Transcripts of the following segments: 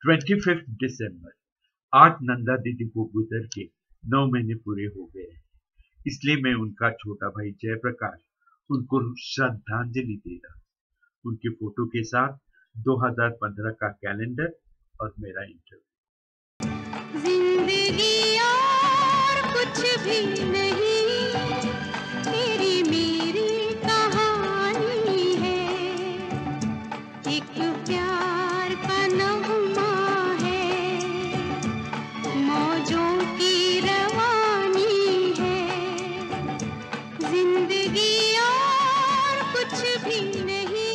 25 दिसंबर। आज नंदा दीदी को गुजर के 9 महीने पूरे हो गए हैं, इसलिए मैं उनका छोटा भाई जयप्रकाश उनको श्रद्धांजलि दे रहा हूं। उनके फोटो के साथ 2015 का कैलेंडर और मेरा इंटरव्यू। जिंदगी और कुछ भी नहीं, मेरी मेरी कहानी है, एक प्यार का नगमा है, मौजों की रवानी है। जिंदगी और कुछ भी नहीं,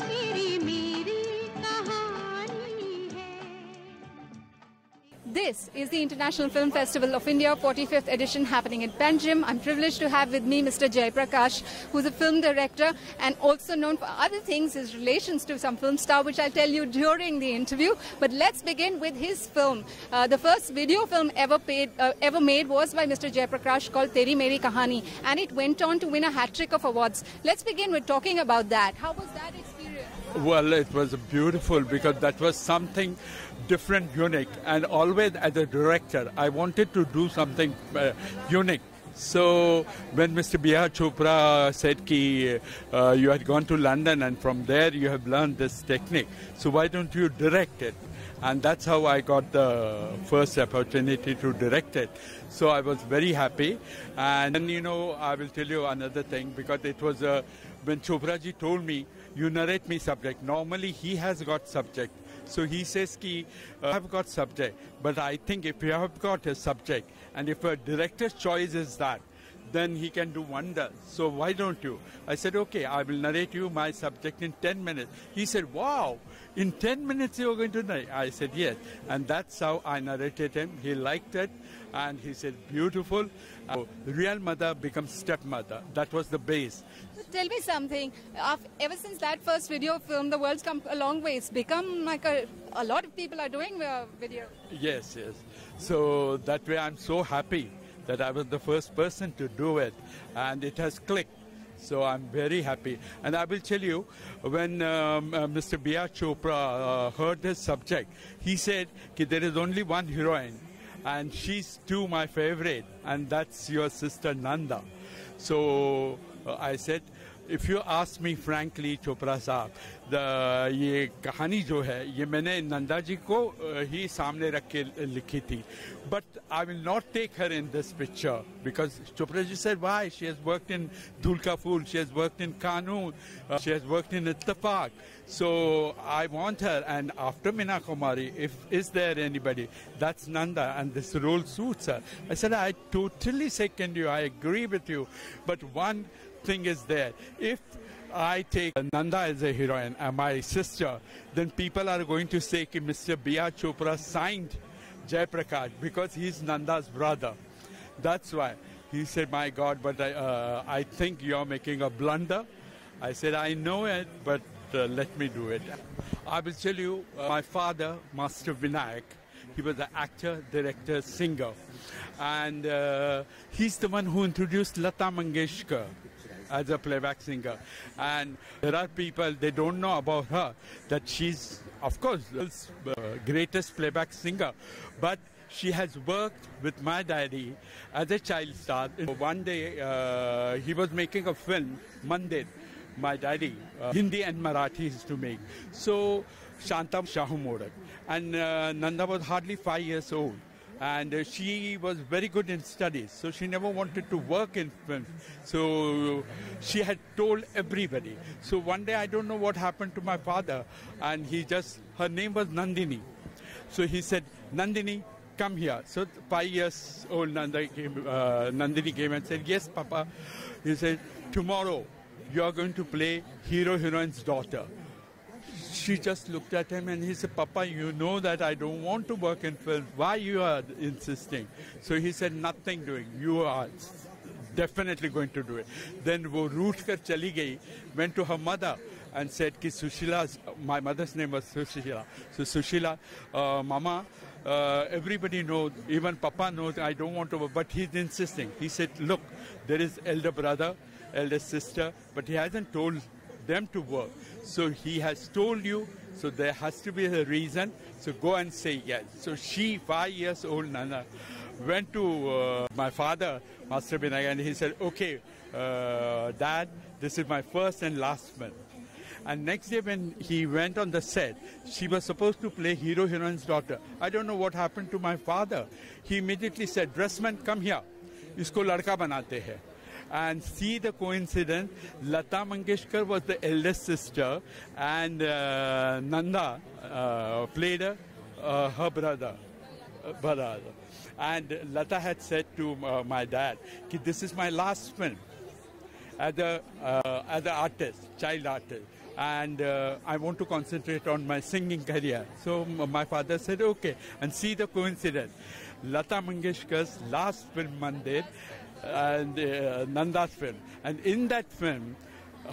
मेरी मेरी कहानी है। This is the International Film Festival of India, 45th edition, happening in Panjim. I'm privileged to have with me Mr. Jayprakash, who's a film director and also known for other things, his relations to some film star, which I'll tell you during the interview. But let's begin with his film. The first video film ever made was by Mr. Jayprakash, called Teri Meri Kahani, and it went on to win a hat-trick of awards. Let's begin with talking about that. How was that experience? Well, it was beautiful because that was something different, unique, and always as a director, I wanted to do something unique. So when Mr. B.R. Chopra said ki, you had gone to London and from there you have learned this technique, so why don't you direct it? And that's how I got the first opportunity to direct it. So I was very happy. And then, you know, I will tell you another thing, because it was when Chopra ji told me, you narrate me subject. Normally he has got subject. So he says ki, I have got subject. But I think if you have got a subject, and if a director's choice is that, then he can do wonders. So why don't you? I said, okay, I will narrate you my subject in 10 minutes. He said, wow, in 10 minutes you are going to narrate? I said, yes. And that's how I narrated him. He liked it. And he said, beautiful. Real mother becomes stepmother. That was the base. So tell me something. Ever since that first video film, the world's come a long way. It's become like a lot of people are doing video. Yes, yes. So that way I'm so happy that I was the first person to do it. And it has clicked. So I'm very happy. And I will tell you, when Mr. B.R. Chopra heard this subject, he said that there is only one heroine, and she's too my favorite, and that's your sister Nanda. So I said, if you ask me frankly, Chopra साहब, ये कहानी जो है ये मैंने नंदा जी को ही सामने रख के लिखी थी, but I will not take her in this picture, because Chopra ji said, why? She has worked in Dhul Ka Phool, she has worked in Kanun, she has worked in Ittefaq, so I want her. And after Meena Kumari, if is there anybody, that's Nanda, and this role suits her. I said, I totally second you, I agree with you, but one thing is there. If I take Nanda as a heroine and my sister, then people are going to say that Mr. B.R. Chopra signed Jayprakash because he's Nanda's brother. That's why. He said, my God, but I think you're making a blunder. I said, I know it, but let me do it. I will tell you, my father, Master Vinayak, he was an actor, director, singer. And he's the one who introduced Lata Mangeshkar as a playback singer. And there are people, they don't know about her, that she's, of course, the greatest playback singer. But she has worked with my daddy as a child star. One day, he was making a film, Mandir, my daddy, Hindi and Marathi used to make. So, Shanta Shahu Modak. And Nanda was hardly 5 years old. And she was very good in studies, so she never wanted to work in film. So she had told everybody. So one day, I don't know what happened to my father, and her name was Nandini. So he said, Nandini, come here. So 5 years old Nandini came and said, yes, Papa. He said, tomorrow you are going to play hero-heroine's daughter. She just looked at him and he said, Papa, you know that I don't want to work in film. Why you are insisting? So he said, nothing doing. You are definitely going to do it. Then wo root kar chali gayi, went to her mother and said, ki Sushila, my mother's name was Sushila. So Sushila, Mama, everybody knows, even Papa knows I don't want to work, but he's insisting. He said, look, there is elder brother, elder sister, but he hasn't told them to work. So he has told you So there has to be a reason. So go and say yes. So she, 5 years old Nanda, went to my father, Master Binayak, and he said, okay, Dad, this is my first and last film. And next day when he went on the set, she was supposed to play hero-heroine's daughter. I don't know what happened to my father. He immediately said, dressman, come here. Isko ladka banate hai. And see the coincidence, Lata Mangeshkar was the eldest sister and Nanda played her brother. And Lata had said to my dad, this is my last film as an artist, child artist. And I want to concentrate on my singing career. So my father said, okay. And see the coincidence. Lata Mangeshkar's last film, Mandir, and Nanda's film. And in that film,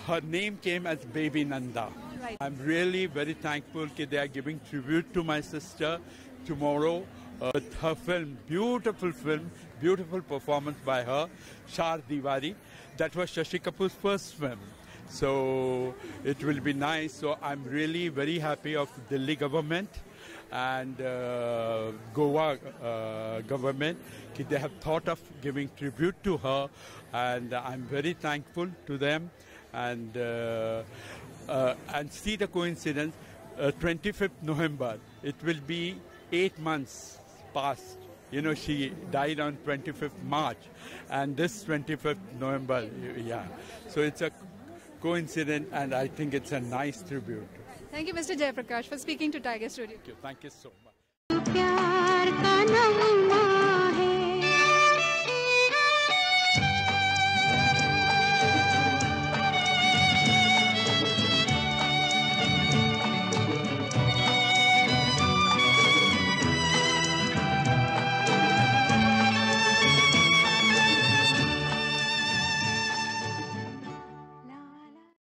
her name came as Baby Nanda. Right. I'm really very thankful that they are giving tribute to my sister tomorrow. Her film, beautiful performance by her, Char Diwali. That was Shashi Kapoor's first film. So it will be nice. So I'm really very happy of Delhi government and Goa government. They have thought of giving tribute to her, and I'm very thankful to them. And see the coincidence, 25th November, it will be 8 months past. You know, she died on 25th March, and this 25th November, yeah. So it's a coincidence, and I think it's a nice tribute. Thank you, Mr. Jayprakash, for speaking to Tiger Studio. Thank you so much. प्यार का नमूना